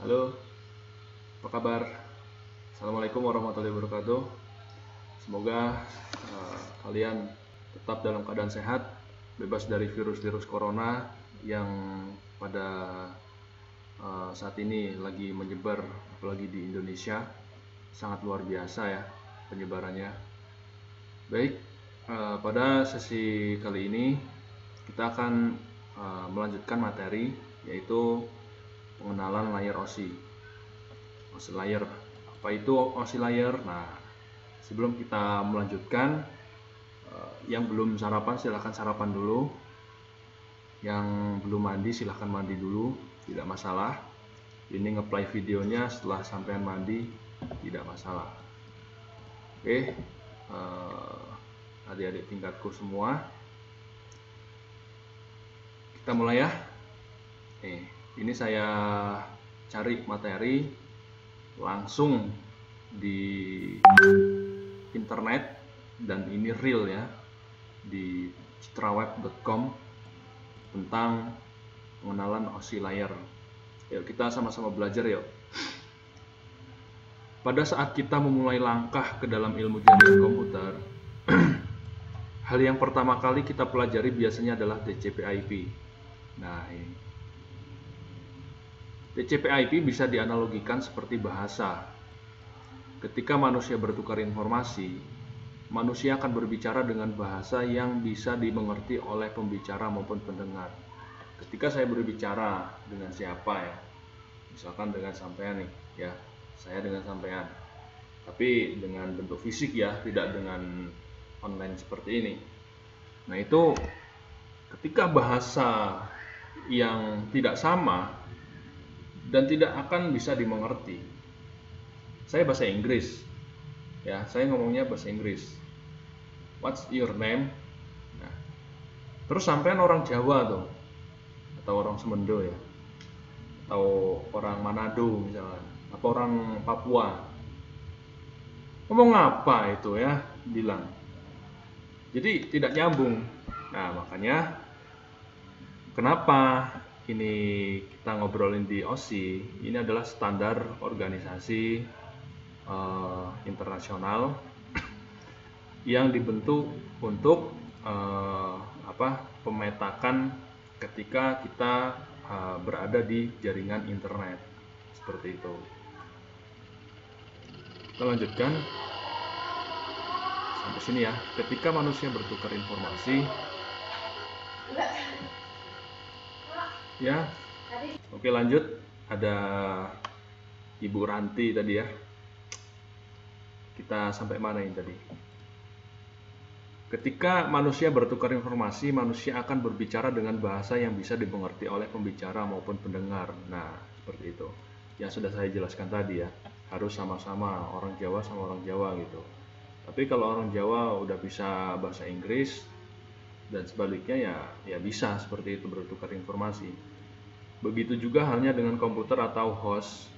Halo, apa kabar? Assalamualaikum warahmatullahi wabarakatuh. Semoga kalian tetap dalam keadaan sehat, bebas dari virus-virus corona yang pada saat ini lagi menyebar, apalagi di Indonesia. Sangat luar biasa ya penyebarannya. Baik, pada sesi kali ini kita akan melanjutkan materi, yaitu pengenalan layar OSI layer. Apa itu OSI layer? Nah, sebelum kita melanjutkan, yang belum sarapan silahkan sarapan dulu, yang belum mandi silahkan mandi dulu, tidak masalah. Ini nge-play videonya setelah sampean mandi, tidak masalah. Oke, adik-adik tingkatku semua, kita mulai ya. Ini saya cari materi langsung di internet, dan ini real ya, di citraweb.com tentang pengenalan OSI layer. Yuk kita sama-sama belajar yuk. Pada saat kita memulai langkah ke dalam ilmu jaringan komputer, hal yang pertama kali kita pelajari biasanya adalah TCP/IP. Nah, ini TCP/IP bisa dianalogikan seperti bahasa. Ketika manusia bertukar informasi, manusia akan berbicara dengan bahasa yang bisa dimengerti oleh pembicara maupun pendengar. Ketika saya berbicara dengan siapa ya, misalkan dengan sampean nih, ya, saya dengan sampean, tapi dengan bentuk fisik ya, tidak dengan online seperti ini. Nah, itu ketika bahasa yang tidak sama dan tidak akan bisa dimengerti. Saya bahasa Inggris, ya, saya ngomongnya bahasa Inggris. What's your name? Nah, terus sampean orang Jawa tuh, atau orang Semendo ya, atau orang Manado misalnya, atau orang Papua. Ngomong apa itu ya, bilang. Jadi tidak nyambung. Nah, makanya kenapa ini kita ngobrolin di OSI, ini adalah standar organisasi internasional yang dibentuk untuk pemetakan ketika kita berada di jaringan internet, seperti itu. Kita lanjutkan sampai sini ya. Ketika manusia bertukar informasi, ya, oke, lanjut. Ada Ibu Ranti tadi ya. Kita sampai mana ini tadi? Ketika manusia bertukar informasi, manusia akan berbicara dengan bahasa yang bisa dimengerti oleh pembicara maupun pendengar. Nah, seperti itu. Yang sudah saya jelaskan tadi ya, harus sama-sama orang Jawa sama orang Jawa gitu. Tapi kalau orang Jawa udah bisa bahasa Inggris dan sebaliknya ya bisa seperti itu bertukar informasi. Begitu juga halnya dengan komputer atau host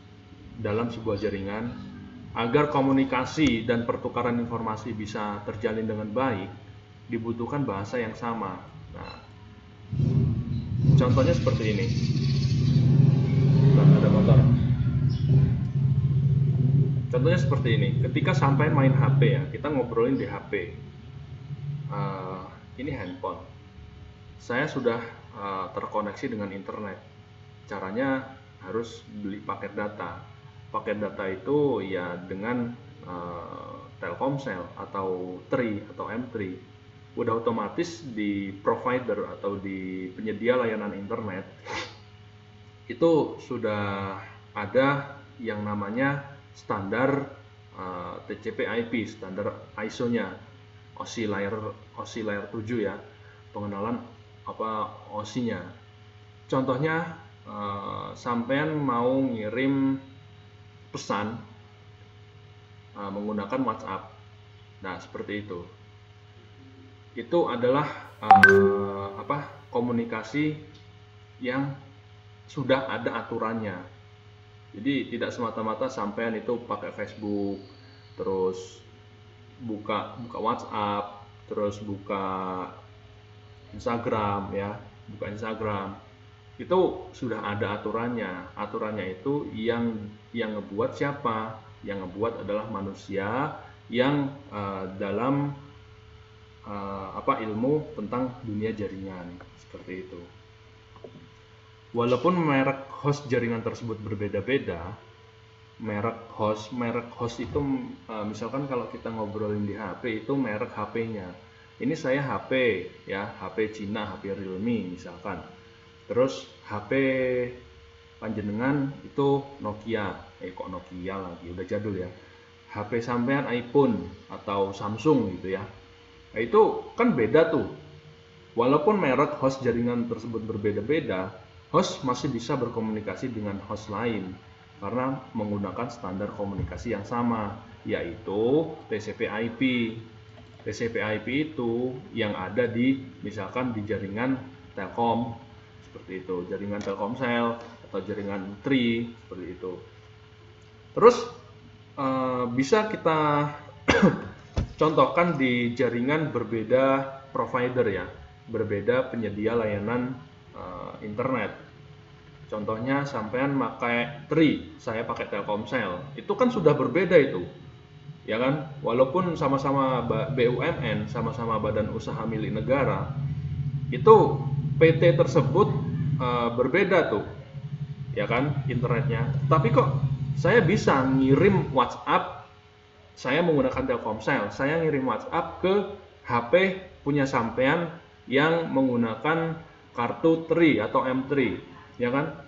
dalam sebuah jaringan. Agar komunikasi dan pertukaran informasi bisa terjalin dengan baik, dibutuhkan bahasa yang sama. Nah, contohnya seperti ini. Ada motor. Contohnya seperti ini. Ketika sampai main HP ya, kita ngobrolin di HP. Ini handphone. Saya sudah terkoneksi dengan internet. Caranya harus beli paket data. Paket data itu ya dengan Telkomsel atau Tri atau M3. Udah otomatis di provider atau di penyedia layanan internet itu sudah ada yang namanya standar TCP/IP, standar ISO-nya, OSI layer 7 ya, pengenalan OSI-nya. Contohnya sampean mau ngirim pesan menggunakan WhatsApp. Nah, seperti itu. Itu adalah komunikasi yang sudah ada aturannya. Jadi tidak semata-mata sampean itu pakai Facebook, terus buka WhatsApp, terus buka Instagram ya, buka Instagram. Itu sudah ada aturannya. Aturannya itu yang ngebuat siapa? Yang ngebuat adalah manusia yang dalam ilmu tentang dunia jaringan, seperti itu. Walaupun merek host jaringan tersebut berbeda-beda, merek host itu misalkan kalau kita ngobrolin di HP itu merek HP-nya. Ini saya HP ya, HP Cina, HP Realme misalkan. Terus HP panjenengan itu Nokia. Kok Nokia lagi, udah jadul ya. HP sampean iPhone atau Samsung gitu ya. Nah, itu kan beda tuh. Walaupun merek host jaringan tersebut berbeda-beda, host masih bisa berkomunikasi dengan host lain karena menggunakan standar komunikasi yang sama, yaitu TCP/IP. TCP/IP itu yang ada di misalkan di jaringan Telkom seperti itu, jaringan Telkomsel atau jaringan Tri seperti itu. Terus bisa kita contohkan di jaringan berbeda provider ya, berbeda penyedia layanan internet. Contohnya sampean pakai Tri, saya pakai Telkomsel. Itu kan sudah berbeda itu. Ya kan? Walaupun sama-sama BUMN, sama-sama badan usaha milik negara, itu PT tersebut berbeda tuh. Ya kan? Internetnya. Tapi kok saya bisa ngirim WhatsApp, saya menggunakan Telkomsel, saya ngirim WhatsApp ke HP punya sampean yang menggunakan kartu Tri atau M3, ya kan?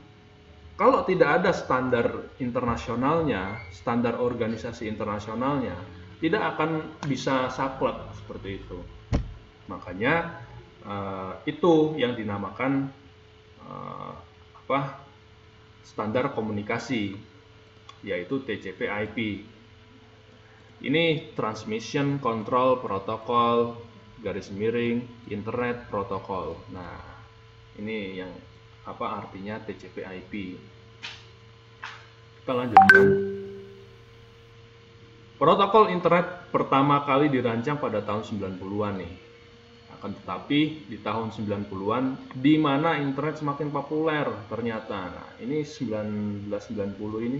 Kalau tidak ada standar internasionalnya, standar organisasi internasionalnya, tidak akan bisa saklek seperti itu. Makanya itu yang dinamakan standar komunikasi, yaitu TCP/IP. Ini Transmission Control Protocol _Internet Protocol. Nah, ini yang artinya TCP/IP. Kita lanjutkan. Protokol internet pertama kali dirancang pada tahun 90-an nih. Akan tetapi di tahun 90-an di mana internet semakin populer ternyata. Nah, ini 1990 ini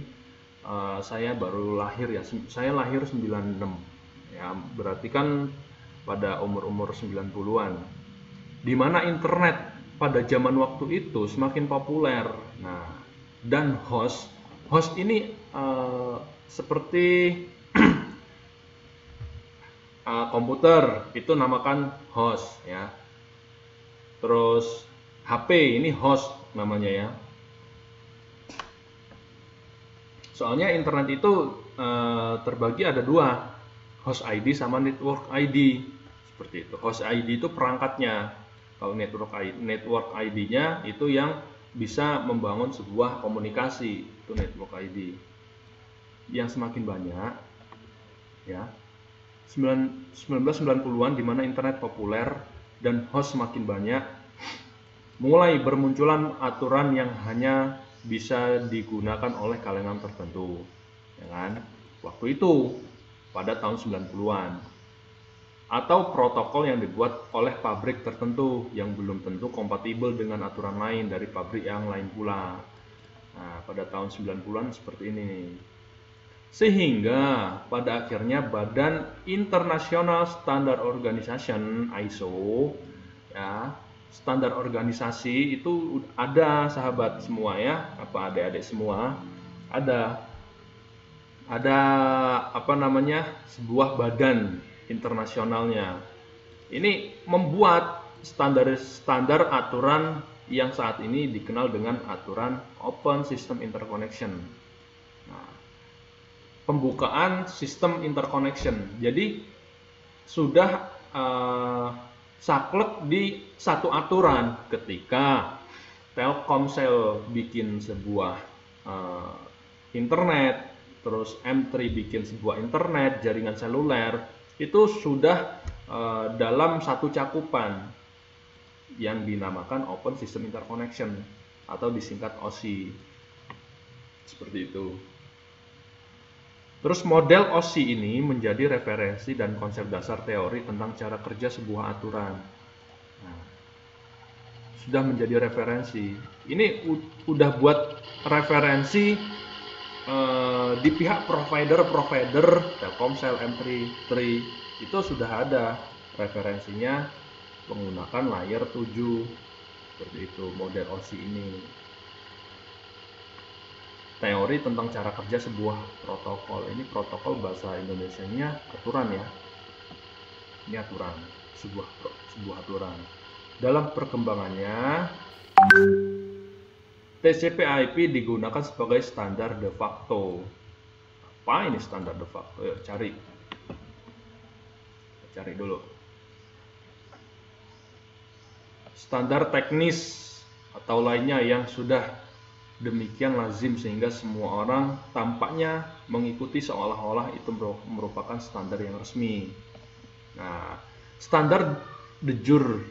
saya baru lahir ya. Saya lahir 96. Ya, berarti kan pada umur-umur 90-an. Di mana internet pada zaman waktu itu semakin populer. Nah, dan host ini seperti komputer itu namakan host ya. Terus HP ini host namanya ya. Soalnya internet itu terbagi ada dua, host ID sama network ID seperti itu. Host ID itu perangkatnya. Kalau network ID-nya itu yang bisa membangun sebuah komunikasi, itu network ID. Yang semakin banyak ya. 1990-an di mana internet populer dan host semakin banyak, mulai bermunculan aturan yang hanya bisa digunakan oleh kalangan tertentu, ya kan? Waktu itu pada tahun 90-an. Atau protokol yang dibuat oleh pabrik tertentu yang belum tentu kompatibel dengan aturan lain dari pabrik yang lain pula. Nah, pada tahun 90-an seperti ini. Sehingga pada akhirnya Badan International Standard Organization (ISO) ya, standar organisasi itu ada sahabat semua ya, adik-adik semua, ada sebuah badan internasionalnya. Ini membuat standar aturan yang saat ini dikenal dengan aturan Open System Interconnection. Nah, pembukaan sistem interconnection. Jadi sudah saklek di satu aturan ketika Telkomsel bikin sebuah internet, terus M3 bikin sebuah internet, jaringan seluler, itu sudah dalam satu cakupan yang dinamakan Open System Interconnection atau disingkat OSI. Seperti itu. Terus model OSI ini menjadi referensi dan konsep dasar teori tentang cara kerja sebuah aturan. Nah, sudah menjadi referensi. Ini udah buat referensi di pihak provider Telkomsel, M3 itu sudah ada referensinya menggunakan layer 7 seperti itu model OSI ini. Teori tentang cara kerja sebuah protokol. Ini protokol bahasa Indonesianya aturan ya. Ini aturan, sebuah aturan. Dalam perkembangannya, TCP/IP digunakan sebagai standar de facto. Apa ini standar de facto? Yuk cari dulu. Standar teknis atau lainnya yang sudah demikian lazim sehingga semua orang tampaknya mengikuti seolah-olah itu merupakan standar yang resmi. Nah, standar de jure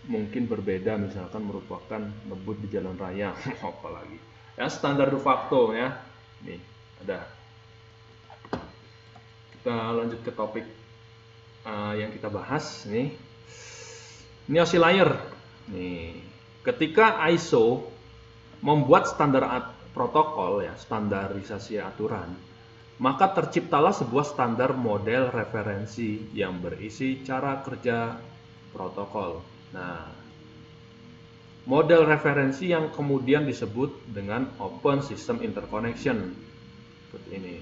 mungkin berbeda, misalkan merupakan ngebut di jalan raya, apalagi. Ya, standar de facto ya. Nih, ada. Kita lanjut ke topik yang kita bahas nih. Ini OSI layer. Nih, ketika ISO membuat standar protokol ya, standarisasi aturan, maka terciptalah sebuah standar model referensi yang berisi cara kerja protokol. Nah, model referensi yang kemudian disebut dengan Open System Interconnection seperti ini.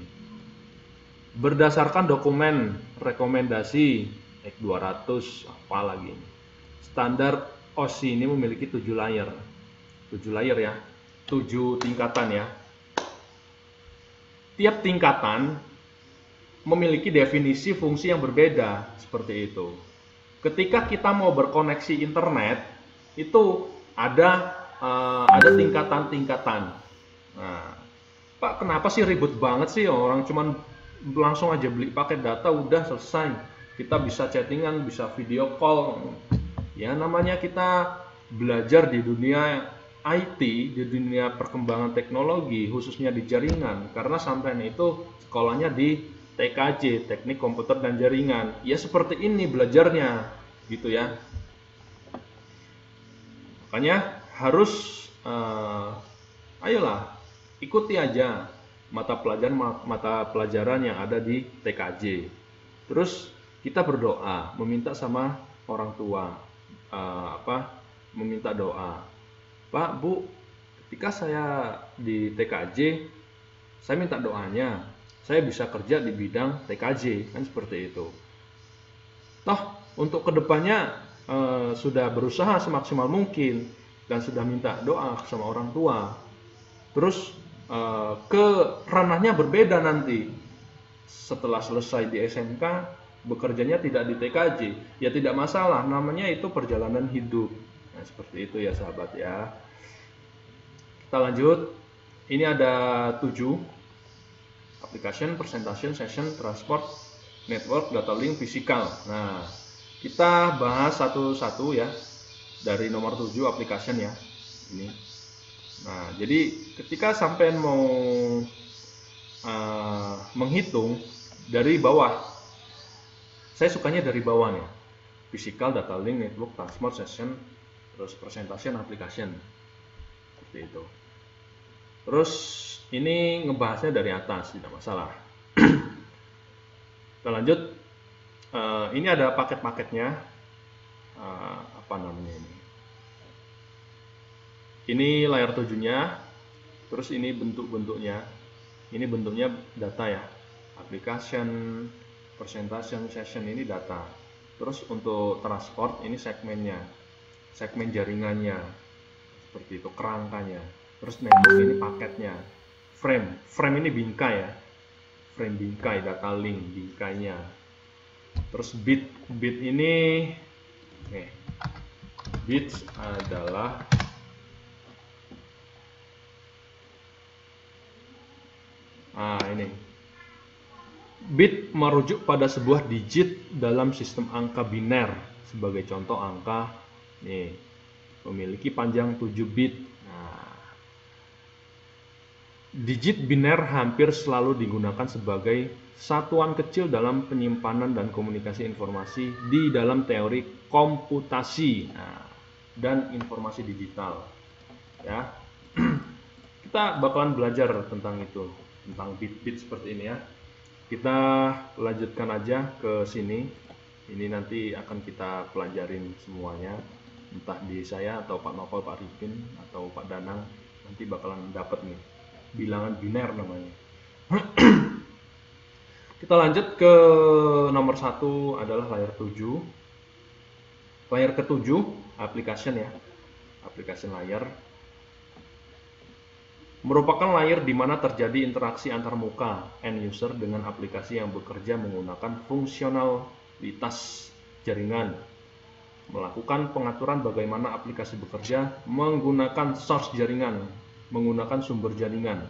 Berdasarkan dokumen rekomendasi EC 200 apa lagi ini. Standar OSI ini memiliki 7 layer. 7 layer ya. 7 tingkatan ya. Tiap tingkatan memiliki definisi fungsi yang berbeda seperti itu. Ketika kita mau berkoneksi internet, itu ada tingkatan-tingkatan. Nah, Pak, kenapa sih ribet banget sih, orang cuman langsung aja beli paket data udah selesai. Kita bisa chattingan, bisa video call. Ya namanya kita belajar di dunia IT, di dunia perkembangan teknologi, khususnya di jaringan, karena sampean itu sekolahnya di TKJ, Teknik Komputer dan Jaringan. Ya seperti ini belajarnya, gitu ya. Makanya harus, ayolah, ikuti aja mata pelajaran yang ada di TKJ. Terus kita berdoa, meminta sama orang tua, meminta doa. Pak, Bu, ketika saya di TKJ, saya minta doanya, saya bisa kerja di bidang TKJ, kan seperti itu. Toh, untuk kedepannya sudah berusaha semaksimal mungkin, dan sudah minta doa sama orang tua. Terus, ke ranahnya berbeda nanti. Setelah selesai di SMK, bekerjanya tidak di TKJ, ya tidak masalah, namanya itu perjalanan hidup. Nah, seperti itu ya sahabat ya. Kita lanjut. Ini ada 7. Application, presentation, session, transport, network, data link, physical. Nah, kita bahas satu-satu ya. Dari nomor 7 application ya. Ini. Nah, jadi ketika sampai mau menghitung dari bawah, saya sukanya dari bawah nih. Physical, data link, network, transport, session, terus presentation, application. Seperti itu. Terus ini ngebahasnya dari atas, tidak masalah. Kita lanjut. Ini ada paket-paketnya. Apa namanya ini? Ini layar 7-nya. Terus ini bentuk-bentuknya. Ini bentuknya data ya. Application, presentation, session ini data. Terus untuk transport ini segmennya. Segmen jaringannya. Seperti itu, kerangkanya. Terus network ini paketnya. Frame ini bingkai ya. Frame bingkai, data link bingkainya. Terus bit ini bits adalah ini. Bit merujuk pada sebuah digit dalam sistem angka biner. Sebagai contoh angka nih memiliki panjang 7 bit. Digit biner hampir selalu digunakan sebagai satuan kecil dalam penyimpanan dan komunikasi informasi di dalam teori komputasi. Nah, dan informasi digital. Ya, kita bakalan belajar tentang itu, tentang bit-bit seperti ini ya. Kita lanjutkan aja ke sini. Ini nanti akan kita pelajarin semuanya, entah di saya atau Pak Novel, Pak Ripin, atau Pak Danang, nanti bakalan dapat nih bilangan biner namanya. Kita lanjut ke nomor 1 adalah layer 7. Layer ke-7 application ya, application layer merupakan layer di mana terjadi interaksi antar muka end user dengan aplikasi yang bekerja menggunakan fungsionalitas jaringan, melakukan pengaturan bagaimana aplikasi bekerja menggunakan source jaringan, menggunakan sumber jaringan,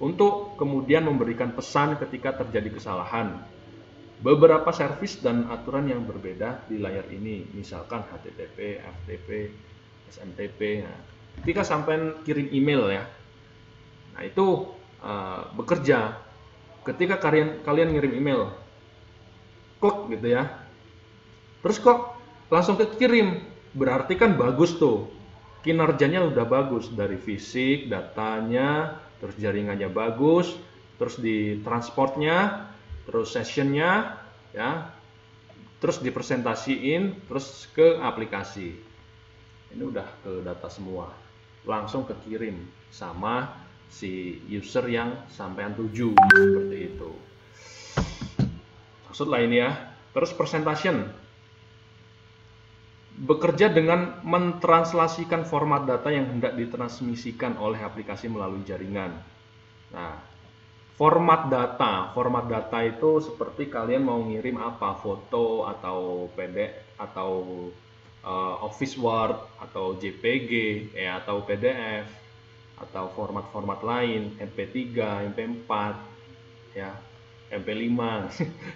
untuk kemudian memberikan pesan ketika terjadi kesalahan. Beberapa servis dan aturan yang berbeda di layar ini, misalkan HTTP, FTP, SMTP. Nah, ketika sampai kirim email ya, nah itu bekerja. Ketika kalian ngirim email, klik gitu ya, terus kok langsung kekirim, berarti kan bagus tuh, kinerjanya udah bagus dari fisik, datanya, terus jaringannya bagus, terus di transportnya, terus sessionnya ya, terus dipresentasiin, terus ke aplikasi. Ini udah ke data semua, langsung kekirim sama si user yang sampean tuju, seperti itu. Maksudlah ini ya. Terus presentation, bekerja dengan mentranslasikan format data yang hendak ditransmisikan oleh aplikasi melalui jaringan. Nah, format data itu seperti kalian mau ngirim apa, foto atau PDF atau Office Word atau JPG atau PDF atau format-format lain, MP3, MP4 ya, MP5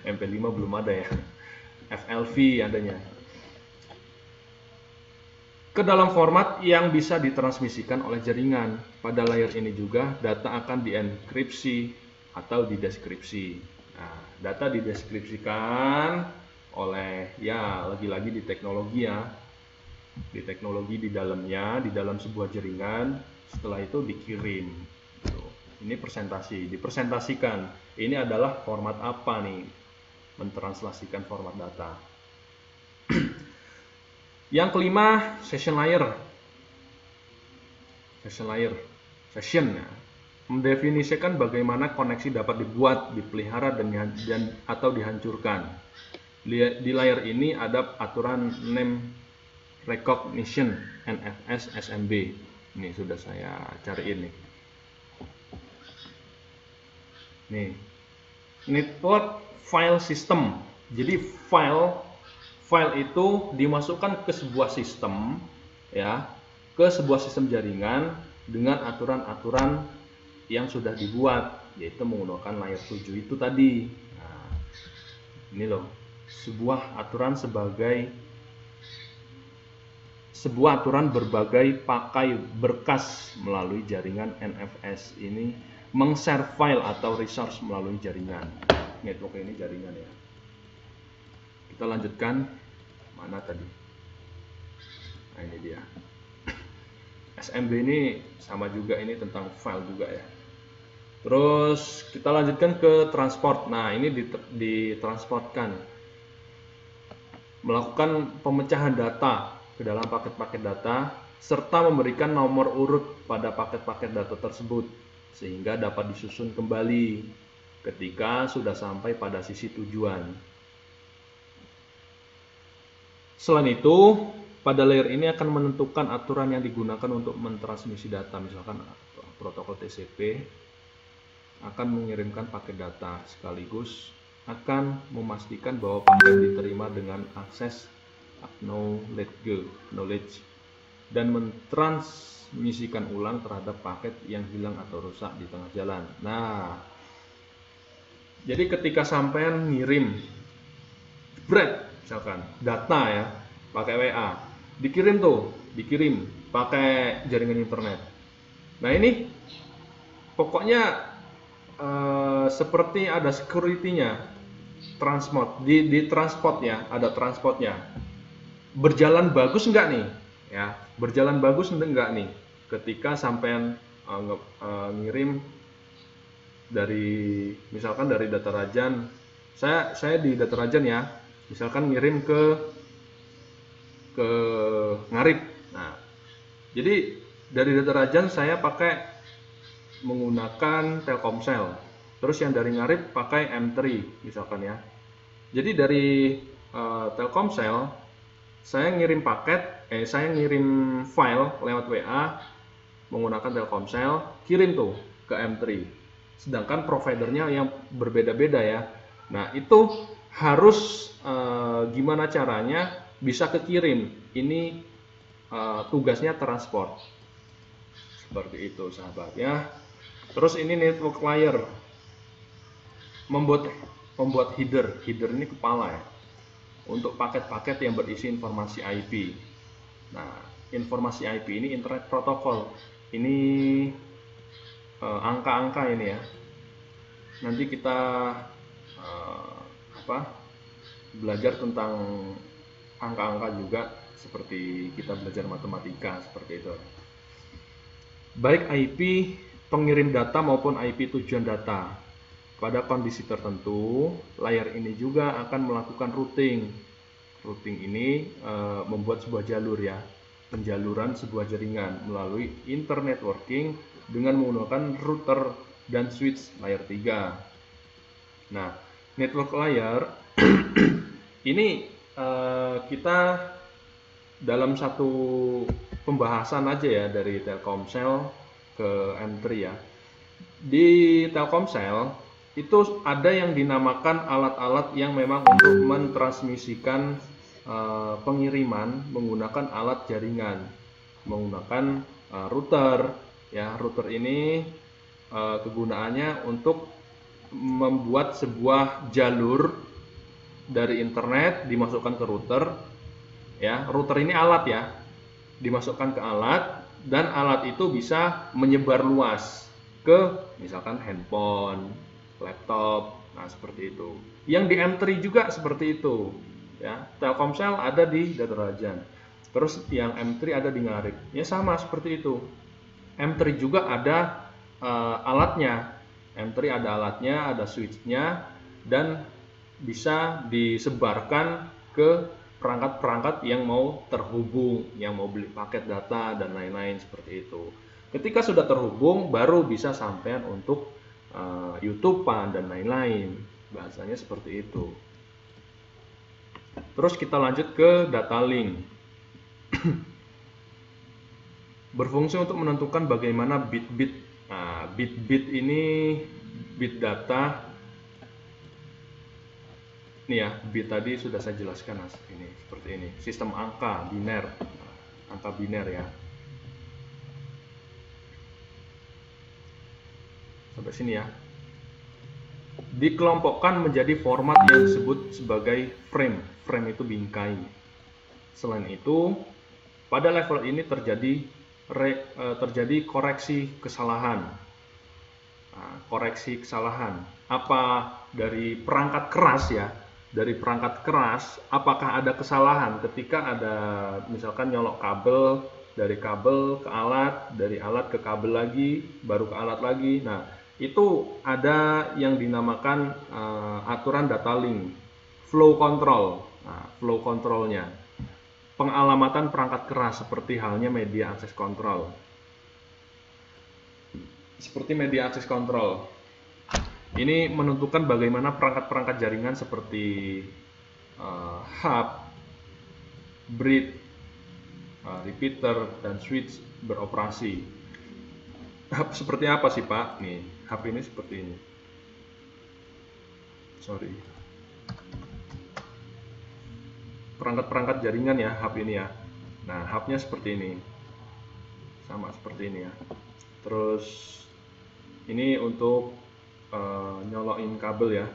MP5 belum ada ya, FLV adanya, ke dalam format yang bisa ditransmisikan oleh jaringan. Pada layar ini juga data akan dienkripsi atau dideskripsi. Nah, data dideskripsikan oleh, ya lagi-lagi di teknologi ya, di teknologi di dalamnya, di dalam sebuah jaringan. Setelah itu dikirim. Ini presentasi, dipresentasikan. Ini adalah format apa nih? Mentranslasikan format data. Yang kelima, session layer. Session ya, mendefinisikan bagaimana koneksi dapat dibuat, dipelihara dan atau dihancurkan. Di layar ini ada aturan name recognition NFS SMB. Ini sudah saya cariin nih. Nih, network file system. Jadi file itu dimasukkan ke sebuah sistem ya, ke sebuah sistem jaringan dengan aturan-aturan yang sudah dibuat, yaitu menggunakan layer 7 itu tadi. Nah, ini loh, sebuah aturan berbagai pakai berkas melalui jaringan NFS ini meng-share file atau resource melalui jaringan. Network ini jaringan ya. Kita lanjutkan, mana tadi? Nah, ini dia. SMB ini sama juga, ini tentang file juga ya. Terus kita lanjutkan ke transport. Nah, ini ditransportkan, melakukan pemecahan data ke dalam paket-paket data serta memberikan nomor urut pada paket-paket data tersebut sehingga dapat disusun kembali ketika sudah sampai pada sisi tujuan. Selain itu, pada layer ini akan menentukan aturan yang digunakan untuk mentransmisi data. Misalkan protokol TCP akan mengirimkan paket data sekaligus akan memastikan bahwa paket diterima dengan akses knowledge dan mentransmisikan ulang terhadap paket yang hilang atau rusak di tengah jalan. Nah, jadi ketika sampean ngirim misalkan data ya pakai WA, dikirim pakai jaringan internet. Nah, ini pokoknya seperti ada security-nya, transport di transport ya, ada transportnya. Berjalan bagus enggak nih? Ya, berjalan bagus enggak nih ketika sampean ngirim dari, misalkan dari data Rajan, saya di data Rajan ya, misalkan ngirim ke Ngarip. Nah, jadi dari data Rajan saya pakai menggunakan Telkomsel, terus yang dari Ngarip pakai M3 misalkan ya. Jadi dari Telkomsel saya ngirim saya ngirim file lewat WA menggunakan Telkomsel, kirim tuh ke M3. Sedangkan providernya yang berbeda-beda ya. Nah, itu harus gimana caranya bisa kekirim. Ini tugasnya transport. Seperti itu sahabat ya. Terus ini network layer. Membuat header. Header ini kepala ya. Untuk paket-paket yang berisi informasi IP. Nah, informasi IP ini internet protokol. Ini angka-angka ini ya. Nanti kita belajar tentang angka-angka juga, seperti kita belajar matematika seperti itu. Baik IP pengirim data maupun IP tujuan data. Pada kondisi tertentu, layar ini juga akan melakukan routing. Routing ini membuat sebuah jalur ya, penjaluran sebuah jaringan melalui internetworking dengan menggunakan router dan switch layer 3. Nah, network layer ini kita dalam satu pembahasan aja ya, dari Telkomsel ke M3 ya. Di Telkomsel itu ada yang dinamakan alat-alat yang memang untuk mentransmisikan pengiriman menggunakan alat jaringan, menggunakan router ya. Router ini kegunaannya untuk membuat sebuah jalur dari internet dimasukkan ke router ya. Router ini alat ya, dimasukkan ke alat, dan alat itu bisa menyebar luas ke misalkan handphone, laptop. Nah, seperti itu. Yang di M3 juga seperti itu ya. Telkomsel ada di Data Rajan, terus yang M3 ada di Ngarip ya, sama seperti itu. M3 juga ada alatnya. M3 ada alatnya, ada switchnya, dan bisa disebarkan ke perangkat-perangkat yang mau terhubung, yang mau beli paket data dan lain-lain seperti itu. Ketika sudah terhubung, baru bisa sampean untuk YouTube-an dan lain-lain. Bahasanya seperti itu. Terus kita lanjut ke data link. Berfungsi untuk menentukan bagaimana bit-bit. Nah, bit-bit ini bit data. Ini ya, bit tadi sudah saya jelaskan ini seperti ini. Sistem angka biner. Angka biner ya. Sampai sini ya. Dikelompokkan menjadi format yang disebut sebagai frame. Frame itu bingkai. Selain itu, pada level ini terjadi koreksi kesalahan. Nah, koreksi kesalahan. Apa dari perangkat keras ya? Dari perangkat keras, apakah ada kesalahan ketika ada misalkan nyolok kabel, dari kabel ke alat, dari alat ke kabel lagi, baru ke alat lagi. Nah, itu ada yang dinamakan aturan data link, flow control. Nah, flow controlnya, pengalamatan perangkat keras seperti halnya media access control. Seperti media access control, ini menentukan bagaimana perangkat-perangkat jaringan seperti hub, bridge, repeater, dan switch beroperasi. Hub seperti apa sih Pak? Nih, hub ini seperti ini. Sorry. Perangkat-perangkat jaringan ya, hub ini ya. Nah, hubnya seperti ini. Sama seperti ini ya. Terus ini untuk nyolokin kabel ya.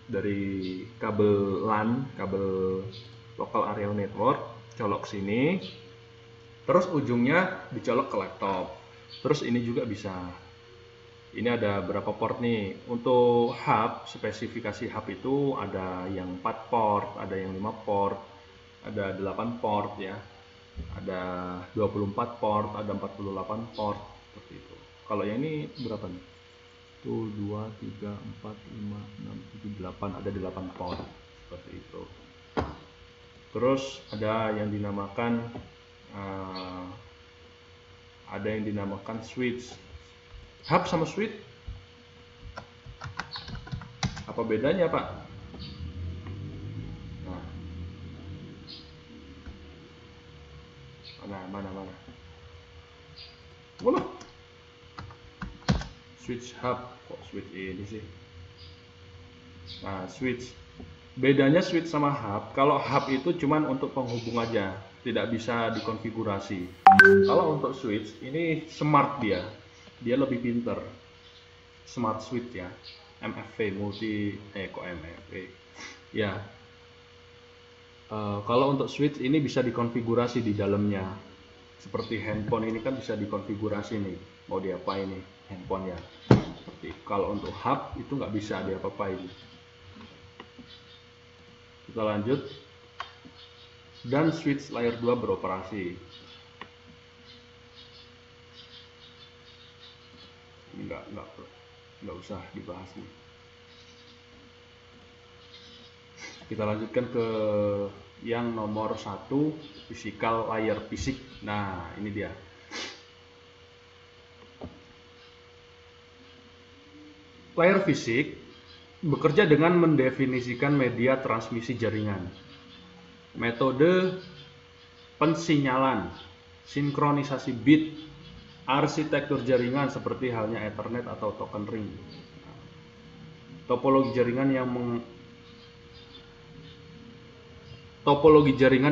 Dari kabel LAN, kabel local area network, colok sini. Terus ujungnya dicolok ke laptop. Terus ini juga bisa. Ini ada berapa port nih? Untuk hub, spesifikasi hub itu ada yang 4 port, ada yang 5 port, ada 8 port ya. Ada 24 port, ada 48 port seperti itu. Kalau yang ini berapa nih? 1, 2, 3, 4, 5, 6, 7, 8, ada 8 port seperti itu. Terus ada yang dinamakan switch. Hub sama switch apa bedanya, Pak? Nah, mana? Wah, switch hub, kok switch ini sih? Nah, switch. Bedanya switch sama hub, kalau hub itu cuman untuk penghubung aja, tidak bisa dikonfigurasi. Kalau untuk switch, ini smart dia lebih pinter. Smart switch ya, MFV, kok MFV? Ya, kalau untuk switch ini bisa dikonfigurasi di dalamnya. Seperti handphone ini kan bisa dikonfigurasi nih, mau diapain nih handphone ya. Seperti kalau untuk hub itu nggak bisa diapa-apain. Kita lanjut. Dan switch layer 2 beroperasi. Ini nggak usah dibahas nih. Kita lanjutkan ke yang nomor 1, physical layer, fisik. Nah, ini dia. Layer fisik bekerja dengan mendefinisikan media transmisi jaringan, metode pensinyalan, sinkronisasi bit, arsitektur jaringan seperti halnya Ethernet atau token ring, topologi jaringan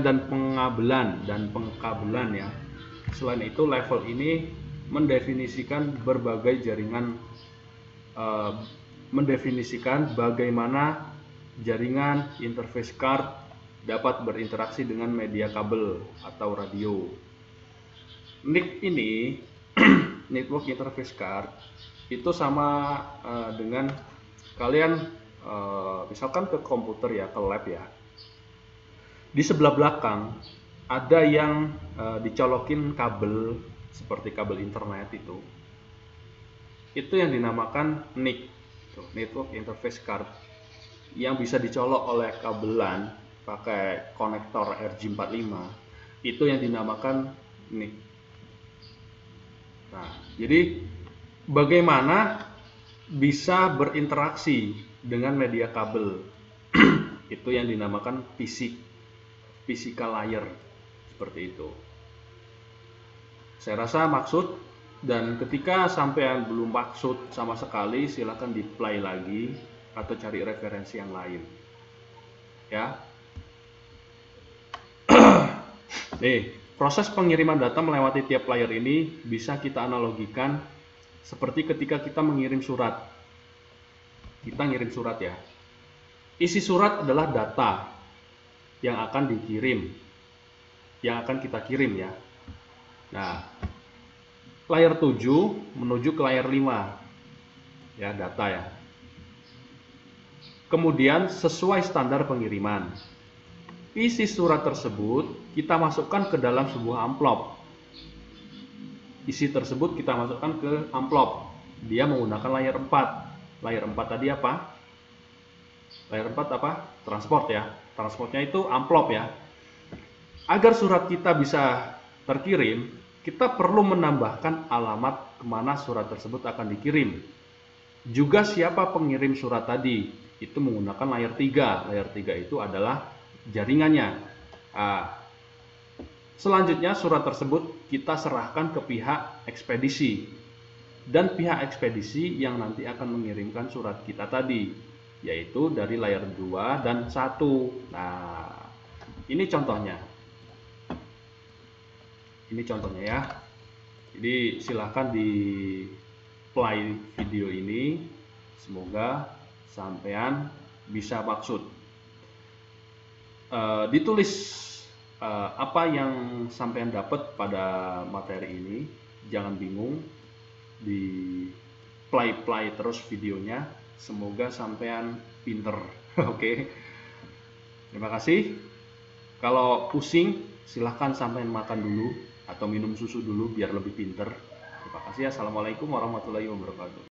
dan pengkabelan ya. Selain itu, level ini mendefinisikan bagaimana jaringan interface card dapat berinteraksi dengan media kabel atau radio. NIC ini network interface card itu sama dengan kalian misalkan ke komputer ya, ke lab ya. Di sebelah belakang ada yang dicolokin kabel seperti kabel internet itu yang dinamakan NIC, network interface card, yang bisa dicolok oleh kabelan pakai konektor RJ45, itu yang dinamakan NIC. Nah, jadi bagaimana bisa berinteraksi dengan media kabel itu yang dinamakan physical layer, seperti itu. Saya rasa maksud. Dan ketika sampean belum maksud sama sekali, silahkan di play lagi atau cari referensi yang lain ya. Nih, proses pengiriman data melewati tiap layer ini bisa kita analogikan seperti ketika kita mengirim surat. Kita ngirim surat ya. Isi surat adalah data yang akan dikirim, yang akan kita kirim ya. Nah, layer 7 menuju ke layer 5 ya, data ya. Kemudian sesuai standar pengiriman, isi surat tersebut kita masukkan ke dalam sebuah amplop. Isi tersebut kita masukkan ke amplop. Dia menggunakan layer 4. Layer 4 tadi apa? Layer 4 apa? Transport ya. Transportnya itu amplop ya. Agar surat kita bisa terkirim, kita perlu menambahkan alamat kemana surat tersebut akan dikirim. Juga siapa pengirim surat tadi, itu menggunakan layer 3. Layer 3 itu adalah jaringannya. Selanjutnya surat tersebut kita serahkan ke pihak ekspedisi. Dan pihak ekspedisi yang nanti akan mengirimkan surat kita tadi, yaitu dari layer 2 dan 1. Nah, ini contohnya. Ini contohnya ya. Jadi silahkan di play video ini. Semoga sampean bisa maksud. Ditulis apa yang sampean dapat pada materi ini. Jangan bingung. Di play terus videonya. Semoga sampean pinter. Oke. Terima kasih. Kalau pusing Silahkan sampai makan dulu atau minum susu dulu biar lebih pinter. Terima kasih. Assalamualaikum warahmatullahi wabarakatuh.